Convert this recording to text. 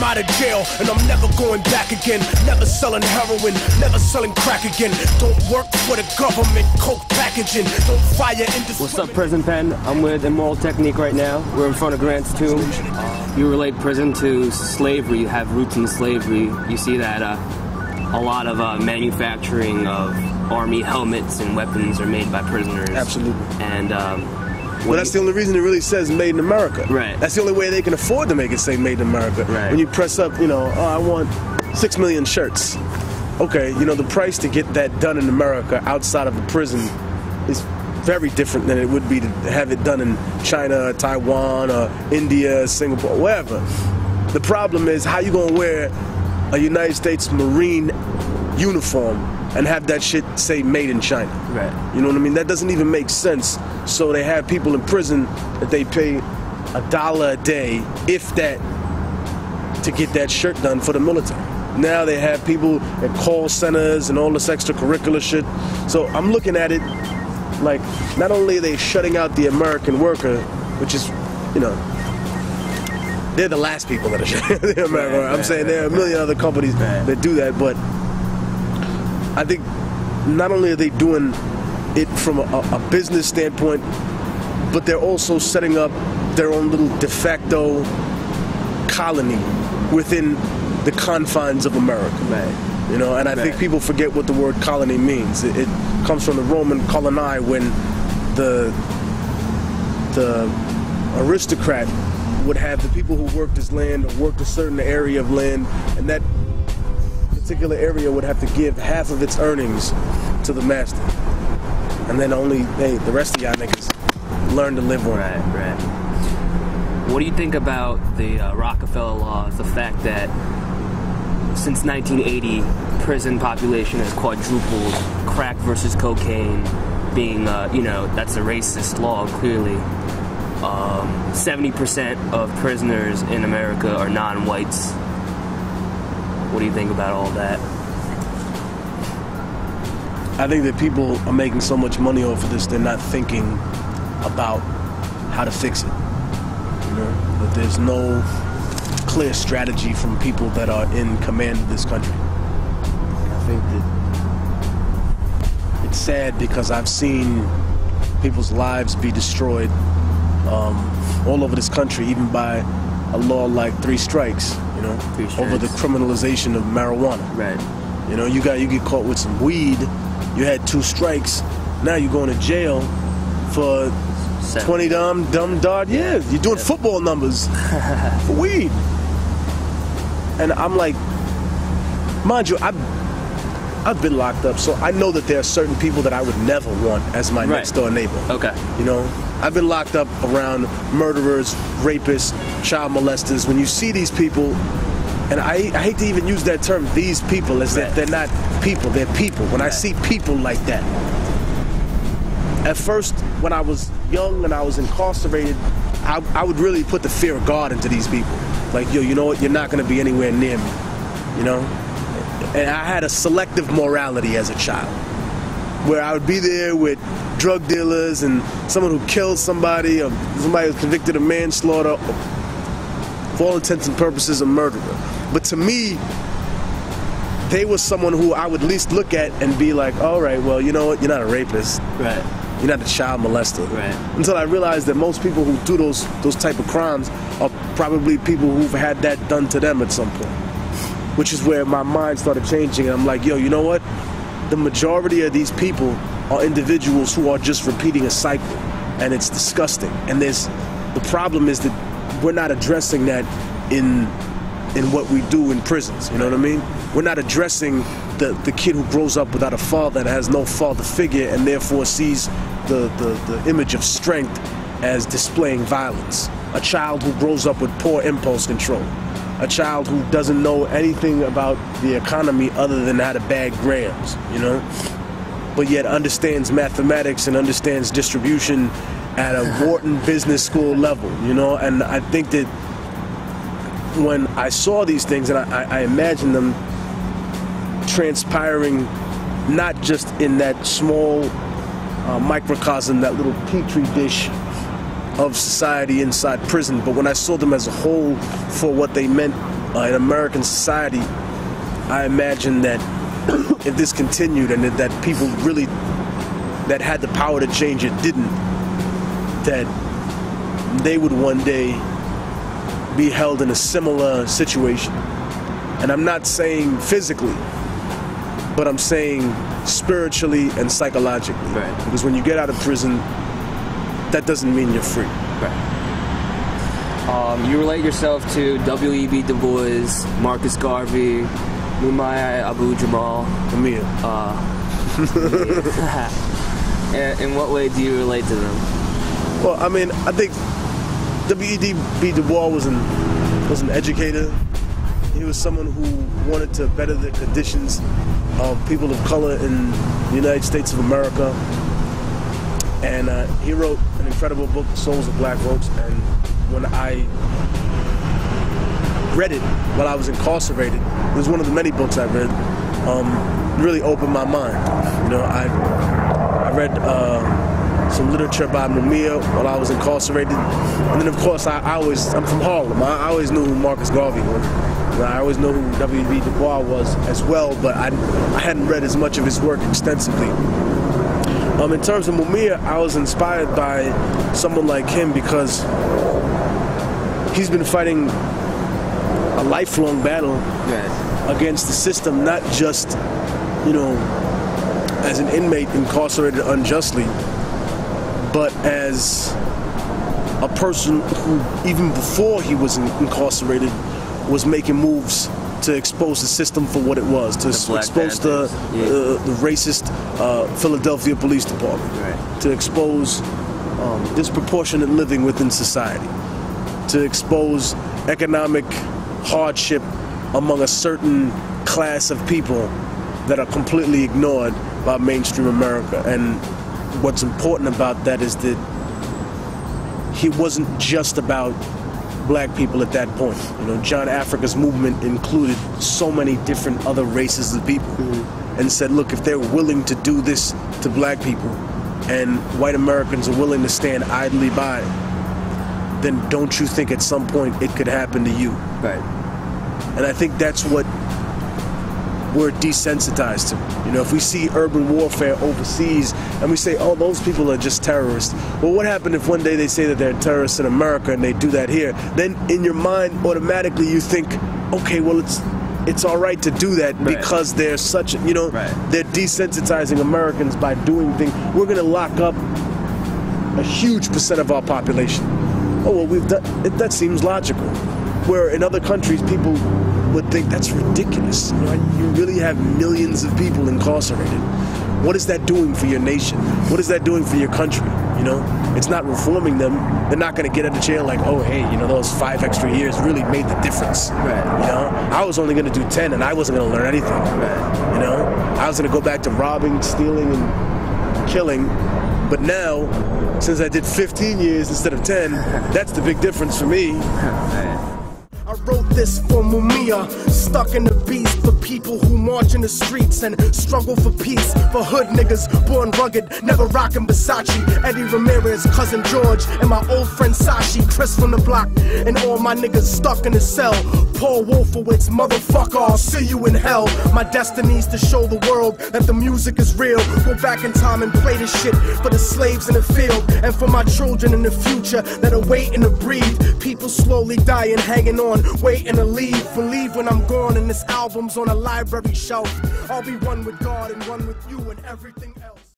out of jail, and I'm never going back again. Never selling heroin, never selling crack again. Don't work for the government, coke packaging. Don't fire indiscriminate. What's up, Prison Pen? I'm with Immortal Technique right now. We're in front of Grant's tomb. You relate prison to slavery, you have roots in slavery. You see that a lot of manufacturing of army helmets and weapons are made by prisoners. Absolutely. And well, that's the only reason it really says Made in America. Right. That's the only way they can afford to make it say Made in America. Right. When you press up, you know, oh, I want 6 million shirts. Okay, you know, the price to get that done in America outside of a prison is very different than it would be to have it done in China, Taiwan, or India, Singapore, wherever. The problem is how you gonna wear a United States Marine uniform and have that shit say made in China. Right. You know what I mean? That doesn't even make sense. So they have people in prison that they pay $1 a day, if that, to get that shirt done for the military. Now they have people at call centers and all this extracurricular shit. So I'm looking at it like, not only are they shutting out the American worker, which is, you know, they're the last people that are shutting out the American worker. I'm saying there are a million other companies that do that, but I think not only are they doing it from a business standpoint, but they're also setting up their own little de facto colony within the confines of America. Right. You know, and I think people forget what the word colony means. It comes from the Roman coloni, when the aristocrat would have the people who worked his land or worked a certain area of land, and that particular area would have to give half of its earnings to the master. And then only the rest of y'all niggas learn to live on it. Right. What do you think about the Rockefeller laws, the fact that since 1980, prison population has quadrupled, crack versus cocaine being, you know, that's a racist law, clearly. 70% of prisoners in America are non-whites. What do you think about all that? I think that people are making so much money off of this, they're not thinking about how to fix it. You know, that there's no clear strategy from people that are in command of this country. I think that it's sad because I've seen people's lives be destroyed all over this country, even by a law like 3 strikes, you know, over the criminalization of marijuana. Right. You know, you get caught with some weed, you had 2 strikes, now you're going to jail for 20 dumb dog years. You're doing football numbers for weed. And I'm like, mind you, I've been locked up, so I know that there are certain people that I would never want as my next door neighbor. Okay. You know, I've been locked up around murderers, rapists, child molesters. When you see these people, and I hate to even use that term, these people, as if they're not people, they're people. When I see people like that, at first, when I was young and I was incarcerated, I would really put the fear of God into these people. Like, yo, you know what? You're not going to be anywhere near me, you know? And I had a selective morality as a child, where I would be there with drug dealers and someone who killed somebody, or somebody who was convicted of manslaughter, for all intents and purposes a murderer. But to me, they were someone who I would at least look at and be like, all right, well, you know what? You're not a rapist. Right. You're not a child molester. Right. Until I realized that most people who do those type of crimes are probably people who've had that done to them at some point. Which is where my mind started changing, and I'm like, yo, you know what? The majority of these people are individuals who are just repeating a cycle, and it's disgusting. And the problem is that we're not addressing that in what we do in prisons, you know what I mean? We're not addressing the kid who grows up without a father and has no father figure, and therefore sees the image of strength as displaying violence. A child who grows up with poor impulse control. A child who doesn't know anything about the economy other than how to bag grams, you know? But yet understands mathematics and understands distribution at a Wharton Business School level, you know? And I think that when I saw these things, and I imagined them transpiring not just in that small microcosm, that little petri dish of society inside prison, but when I saw them as a whole for what they meant in American society, I imagine that if this continued and that people really that had the power to change it didn't, that they would one day be held in a similar situation. And I'm not saying physically, but I'm saying spiritually and psychologically. Right. Because when you get out of prison, that doesn't mean you're free. Right. You relate yourself to W.E.B. Du Bois, Marcus Garvey, Mumia Abu-Jamal. Mumia. In what way do you relate to them? Well, I mean, I think W.E.B. Du Bois was an educator. He was someone who wanted to better the conditions of people of color in the United States of America. And he wrote an incredible book, Souls of Black Folks. And when I read it while I was incarcerated, it was one of the many books I read, really opened my mind. You know, I read some literature by Mumia while I was incarcerated. And then, of course, I'm from Harlem. I always knew who Marcus Garvey was. I always know who W.E.B. Du Bois was as well, but I hadn't read as much of his work extensively. In terms of Mumia, I was inspired by someone like him because he's been fighting a lifelong battle against the system, not just, you know, as an inmate incarcerated unjustly, but as a person who, even before he was incarcerated, was making moves to expose the system for what it was, to expose the racist Philadelphia Police Department, to expose disproportionate living within society, to expose economic hardship among a certain class of people that are completely ignored by mainstream America. And what's important about that is that he wasn't just about black people at that point. You know, John Africa's movement included so many different other races of people, and said, look, if they're willing to do this to black people and white Americans are willing to stand idly by, then don't you think at some point it could happen to you? Right. And I think that's what we're desensitized to. You know, if we see urban warfare overseas and we say, oh, those people are just terrorists. Well, what happened if one day they say that they're terrorists in America and they do that here? Then in your mind, automatically you think, okay, well, it's all right to do that because they're such, you know, they're desensitizing Americans by doing things. We're going to lock up a huge percent of our population. Oh, well, we've done, that seems logical. Where in other countries, people would think that's ridiculous. You know, you really have millions of people incarcerated. What is that doing for your nation? What is that doing for your country? You know, it's not reforming them. They're not going to get out of jail like, oh, hey, you know, those 5 extra years really made the difference. Right. You know, I was only going to do 10 and I wasn't going to learn anything. Right. You know, I was going to go back to robbing, stealing, and killing. But now, since I did 15 years instead of 10, that's the big difference for me. I wrote this for Mumia, stuck in the beast, for people who march in the streets and struggle for peace, for hood niggas born rugged, never rockin' Versace, Eddie Ramirez, cousin George, and my old friend Sashi, Chris from the block, and all my niggas stuck in the cell. Paul Wolfowitz, motherfucker, I'll see you in hell. My destiny's to show the world that the music is real. Go back in time and play this shit for the slaves in the field, and for my children in the future that are waiting to breathe. People slowly dying, hanging on, waiting to leave. For leave when I'm gone and this album's on a library shelf. I'll be one with God and one with you and everything.